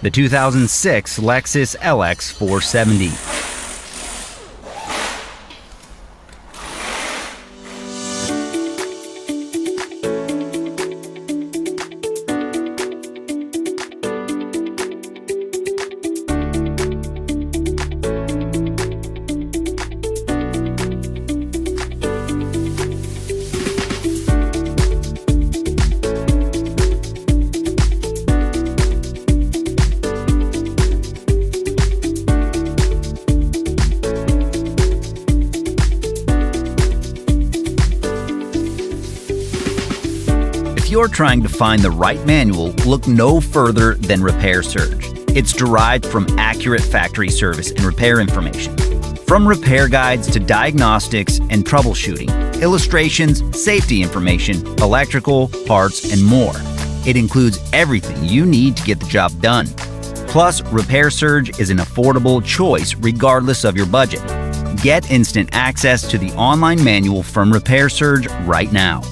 the 2006 Lexus LX470. If you're trying to find the right manual, look no further than Repair Surge. It's derived from accurate factory service and repair information. From repair guides to diagnostics and troubleshooting, illustrations, safety information, electrical, parts, and more. It includes everything you need to get the job done. Plus, Repair Surge is an affordable choice regardless of your budget. Get instant access to the online manual from Repair Surge right now.